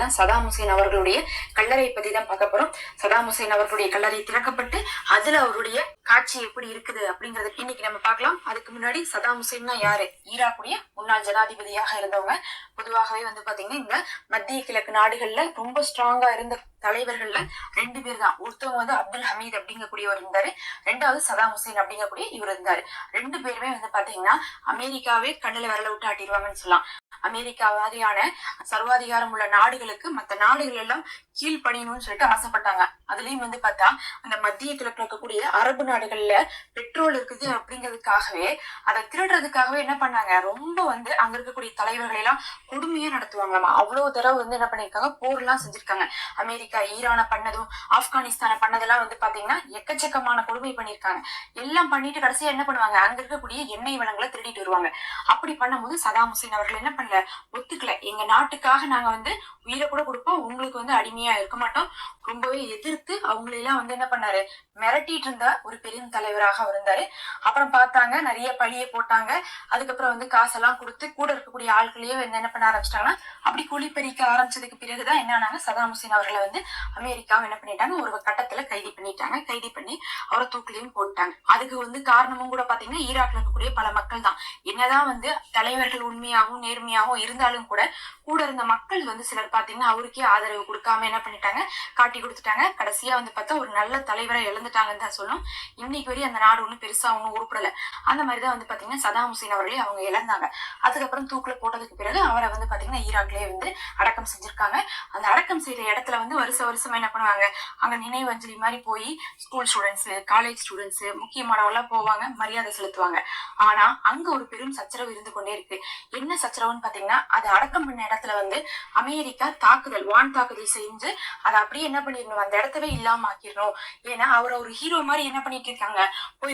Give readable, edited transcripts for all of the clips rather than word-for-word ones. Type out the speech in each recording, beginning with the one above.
தான் Saddam Hussein அவர்களுடைய கல்லறை பத்தி தான் பார்க்க போறோம். சதாம் ஹுசேன் அவர்களுடைய கல்லறை திறக்கப்பட்டு அதுல அவருடைய காட்சி எப்படி இருக்குது அப்படிங்கறத இன்னைக்கு நம்ம பார்க்கலாம். அதுக்கு முன்னாடி சதாம் ஹுசேன்னா யாரு? ஈராக்குடைய முன்னாள் ஜனாதிபதியாக இருந்தவங்க. பொதுவாகவே பாத்தீங்கன்னா இந்த மத்திய கிழக்கு நாடுகள்ல ரொம்ப ஸ்ட்ராங்கா இருந்த தலைவர்கள்ல 2 பேர் தான். ஒருத்தவங்க அப்துல் ஹமீத் அப்படிங்கக்கூடியவர் இருந்தாரு, ரெண்டாவது சதாம் ஹுசேன் அப்படிங்கக்கூடிய இவர் இருந்தாரு. 2 பேருமே பாத்தீங்கன்னா அமெரிக்காவே கண்ணுல விரல விட்டு ஆட்டிடுவாங்கன்னு சொல்லலாம். அமெரிக்கா மாதிரியான சர்வாதிகாரம் உள்ள நாடுகளுக்கு மற்ற நாடுகள் எல்லாம் கீழ்ப்படியணும்னு சொல்லிட்டு ஆசைப்பட்டாங்க. அதுலயும் பார்த்தா அந்த மத்திய கிழக்குல இருக்கக்கூடிய அரபு நாடுகள்ல பெட்ரோல் இருக்குது அப்படிங்கிறதுக்காகவே அதை திருடுறதுக்காகவே என்ன பண்ணாங்க, ரொம்ப அங்க இருக்கக்கூடிய தலைவர்களை எல்லாம் கொடுமையா நடத்துவாங்களாமா. அவ்வளவு தடவை என்ன பண்ணிருக்காங்க, போர் எல்லாம் செஞ்சிருக்காங்க. அமெரிக்கா ஈரானை பண்ணதும் ஆப்கானிஸ்தானை பண்ணதெல்லாம் பாத்தீங்கன்னா எக்கச்சக்கமான கொடுமை பண்ணிருக்காங்க. எல்லாம் பண்ணிட்டு கடைசியா என்ன பண்ணுவாங்க, அங்க இருக்கக்கூடிய எண்ணெய் வளங்களை திருடிட்டு வருவாங்க. அப்படி பண்ணும்போது சதாம் ஹுசேன் அவர்கள் என்ன பண்ணல, ஒத்துக்கல. எங்க நாட்டுக்காக நாங்க உயிரை கூட கொடுப்போம், உங்களுக்கு அடிமையா இருக்க மாட்டோம். ரொம்பவே எதிர்த்து அவங்களெல்லாம் என்ன பண்ணாரு, மிரட்டிட்டு இருந்த ஒரு பெரும் தலைவராக இருந்தாரு. அப்புறம் பார்த்தாங்க நிறைய பழிய போட்டாங்க. அதுக்கப்புறம் காசெல்லாம் கொடுத்து கூட இருக்கக்கூடிய ஆட்களையே என்ன பண்ண ஆரம்பிச்சிட்டாங்கன்னா அப்படி குழிப்பறிக்க ஆரம்பிச்சதுக்கு பிறகுதான் என்ன ஆனாங்க, சதாம் ஹுசேன் அவர்களை அமெரிக்காவும் என்ன பண்ணிட்டாங்க, ஒரு கட்டத்துல கைது பண்ணிட்டாங்க. கைது பண்ணி அவரை தூக்கிலையும் போட்டாங்க. அதுக்கு காரணமும் கூட பாத்தீங்கன்னா ஈராக்ல இருக்கக்கூடிய பல மக்கள் தான். என்னதான் தலைவர்கள் உண்மையாகவும் நேர்மையாகவும் இருந்தாலும் கூட இருந்த மக்கள் சிலர் பாத்தீங்கன்னா அவருக்கே ஆதரவு கொடுக்காம என்ன பண்ணிட்டாங்க, காட்டி கொடுத்துட்டாங்க. கடைசியா பார்த்தா ஒரு நல்ல தலைவரை இழந்துட்டாங்கன்னு தான் சொல்லணும். இன்னைக்கு வரையும் அந்த நாடு ஒன்றும் பெருசா ஒன்றும் உருப்படல. அந்த மாதிரிதான் பாத்தீங்கன்னா சதாம் ஹுசேன் அவர்களே அவங்க இழந்தாங்க. அதுக்கப்புறம் தூக்குல போட்டதுக்கு பிறகு அவரை பாத்தீங்கன்னா ஈராக்லயே அடக்கம் செஞ்சிருக்காங்க. அந்த அடக்கம் செய்யற இடத்துல வருஷம் என்ன பண்ணுவாங்க, அங்க நினைவஞ்சலி மாதிரி போய் ஸ்கூல் ஸ்டூடெண்ட்ஸ், காலேஜ் ஸ்டூடெண்ட்ஸ், முக்கியமானவெல்லாம் போவாங்க, மரியாதை செலுத்துவாங்க. ஆனா அங்க ஒரு பெரும் சச்சரவு இருந்து கொண்டே இருக்கு. என்ன சச்சரவுன்னு பாத்தீங்கன்னா, அது அடக்கம் பண்ண இடத்துல அமெரிக்கா தாக்குதல், வான் தாக்குதல் செஞ்சு அதை அப்படியே என்ன பண்ணிடணும், அந்த இடத்தவே இல்லாம ஆக்கிடணும். ஏன்னா அவரை ஒரு ஹீரோ மாதிரி என்ன பண்ணிட்டு இருக்காங்க,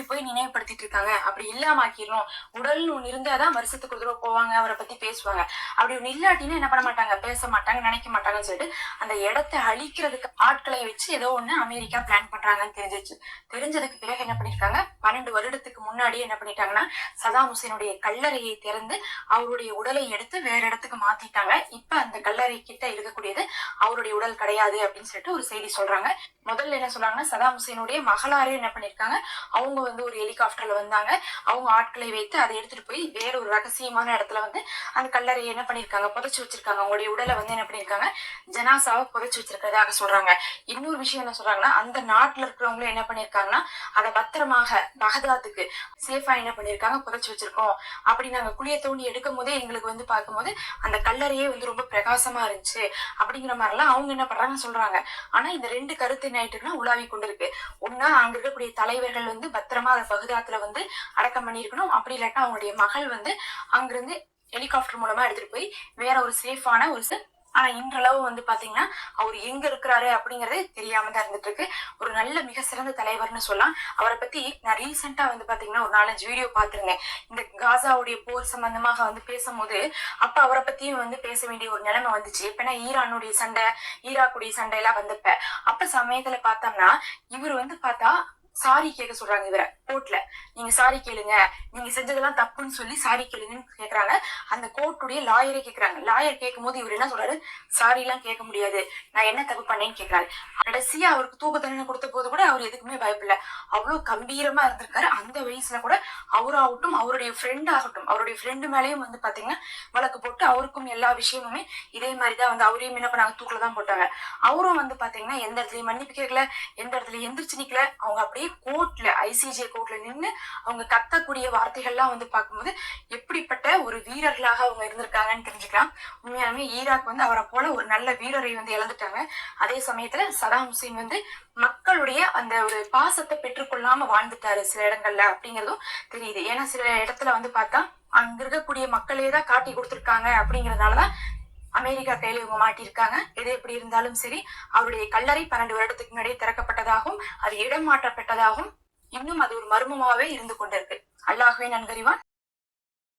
போய் நினைவுபடுத்திட்டு இருக்காங்க. அப்படி இல்லாம ஆக்கிடணும். உடல்னு ஒண்ணு இருந்தாதான் வருஷத்துக்கு ஒரு தடவை போவாங்க, அவரை பத்தி பேசுவாங்க. அப்படி ஒண்ணு இல்லாட்டின்னு என்ன பண்ண மாட்டாங்க, பேச மாட்டாங்க, நினைக்க மாட்டாங்கன்னு சொல்லிட்டு அந்த இடத்தை அழிக்கிறதுக்கு ஆட்களை வச்சு ஏதோ ஒண்ணு அமெரிக்கா பிளான் பண்றாங்கன்னு தெரிஞ்சிச்சு. தெரிஞ்சதுக்கு பிறகு என்ன பண்ணிருக்காங்க, 12 வருடத்துக்கு முன்னாடியே என்ன பண்ணிட்டாங்கன்னா சதாம் ஹுசேனுடைய கல்லறையை திறந்து அவருடைய உடலை எடுத்து வேற இடத்துக்கு மாத்திட்டாங்க. இப்ப அந்த கல்லறை கிட்ட இருக்கக்கூடியது அவருடைய உடல் கிடையாது அப்படின்னு சொல்லிட்டு ஒரு செய்தி சொல்றாங்க. முதல்ல என்ன சொல்றாங்கன்னா, சதாம் ஹுசேனுடைய மகளாரே என்ன பண்ணிருக்காங்க, அவங்க ஒரு ஹெலிகாப்டர்ல வந்தாங்க. அவங்க ஆட்களை வைத்து அதை எடுத்துட்டு போய் வேற ஒரு ரகசியமான இடத்துல அந்த கல்லறையை என்ன பண்ணிருக்காங்க, புதைச்சு வச்சிருக்காங்க. அவங்களுடைய உடலை என்ன பண்ணிருக்காங்க, ஜனாசாவை புதைச்சு வச்சிருக்கிறதாக சொல்றாங்க. இன்னொரு விஷயம் என்ன சொல்றாங்கன்னா, அந்த நாட்டுல இருக்கிறவங்களும் என்ன பண்ணிருக்காங்கன்னா அதை பத்திரமாக பகதாத்துக்கு சேஃபா என்ன பண்ணிருக்காங்க, புதைச்சு வச்சிருக்கோம். அப்படி நாங்க குழிய தோண்டி எடுக்கும் போதே எங்களுக்கு பார்க்கும்போது அந்த கல்லறையே ரொம்ப பிரகாசமா இருந்துச்சு அப்படிங்கிற மாதிரி எல்லாம் அவங்க என்ன பண்றாங்க சொல்றாங்க. ஆனா இந்த 2 கருத்து என்ன உலாவி கொண்டிருக்கு. ஒன்னா அங்க இருக்கக்கூடிய தலைவர்கள் பத்திரமா அதை பகுதாத்துல அடக்கம் பண்ணிருக்கணும். அப்படி இல்லாட்டா அவங்களுடைய மகள் அங்கிருந்து ஹெலிகாப்டர் மூலமா எடுத்துட்டு போய் வேற ஒரு சேஃபான ஒரு ஆனா இன்றளவு பாத்தீங்கன்னா அவர் எங்க இருக்கிறாரு அப்படிங்கறதே தெரியாம தான் இருந்துட்டு இருக்கு. ஒரு நல்ல மிக சிறந்த தலைவர்னு சொல்லலாம். அவரை பத்தி நான் ரீசெண்டா பாத்தீங்கன்னா ஒரு 4-5 வீடியோ பாத்துருந்தேன். இந்த காசாவுடைய போர் சம்பந்தமாக பேசும்போது அப்ப அவரை பத்தியும் பேச வேண்டிய ஒரு நிலைமை வந்துச்சு. எப்பன்னா ஈரானுடைய சண்டை, ஈராக்குடைய சண்டை எல்லாம் வந்தப்ப அப்ப சமயத்துல பார்த்தோம்னா இவர் பார்த்தா சாரி கேட்க சொல்றாங்க. இவரை கோர்ட்ல நீங்க சாரி கேளுங்க, நீங்க செஞ்சதெல்லாம் தப்புன்னு சொல்லி சாரி கேளுங்கன்னு கேக்குறாங்க. அந்த கோர்ட்டுடைய லாயரை கேக்குறாங்க. லாயர் கேட்கும் போது இவர் என்ன சொல்றாரு, சாரி எல்லாம் கேட்க முடியாது, நான் என்ன தப்பு பண்ணேன்னு கேக்குறாரு. கடைசியா அவருக்கு தூக்கு தண்டனை கொடுத்த போது கூட அவர் எதுக்குமே பயப்படல. அவ்வளவு கம்பீரமா இருந்திருக்காரு. அந்த வயசுல கூட அவராகட்டும், அவருடைய ஃப்ரெண்ட் ஆகட்டும், அவருடைய ஃப்ரெண்டு மேலேயும் பாத்தீங்கன்னா வழக்கு போட்டு அவருக்கும் எல்லா விஷயமுமே இதே மாதிரிதான் அவரையும் என்ன பண்ணாங்க, தூக்குல தான் போட்டாங்க. அவரும் பாத்தீங்கன்னா எந்த இடத்துலயும் மன்னிப்பு கேட்கல, எந்த இடத்துல எந்திரிச்சு நிக்கல. அவங்க அப்படியே கோர்ட்ல, ஐசிஜே கோர்ட்ல நின்று அவங்க கத்தக்கூடிய வார்த்தைகள்லாம் பார்க்கும்போது எப்படிப்பட்ட ஒரு வீரர்களாக அவங்க இருந்திருக்காங்கன்னு தெரிஞ்சுக்கலாம். உண்மையாலுமே ஈராக் அவரை போல ஒரு நல்ல வீரரை இழந்துட்டாங்க. அதே சமயத்துல சதாம் ஹுசேன் மக்களுடைய அந்த ஒரு பாசத்தை பெற்றுக்கொள்ளாம வாழ்ந்துட்டாரு சில இடங்கள்ல அப்படிங்கறதும் தெரியுது. ஏன்னா சில இடத்துல பார்த்தா அங்க இருக்கக்கூடிய மக்களே தான் காட்டி கொடுத்திருக்காங்க. அப்படிங்கறதுனாலதான் அமெரிக்கா கையில இவங்க மாட்டிருக்காங்க. எது எப்படி இருந்தாலும் சரி, அவருடைய கல்லறை 12 வருடத்துக்கு முன்னாடியே திறக்கப்பட்டதாகவும் அது இடம் மாற்றப்பட்டதாகவும் இன்னும் அது ஒரு மர்மமாவே இருந்து கொண்டிருக்கு. அல்லாஹ்வே நன்கறிவான்.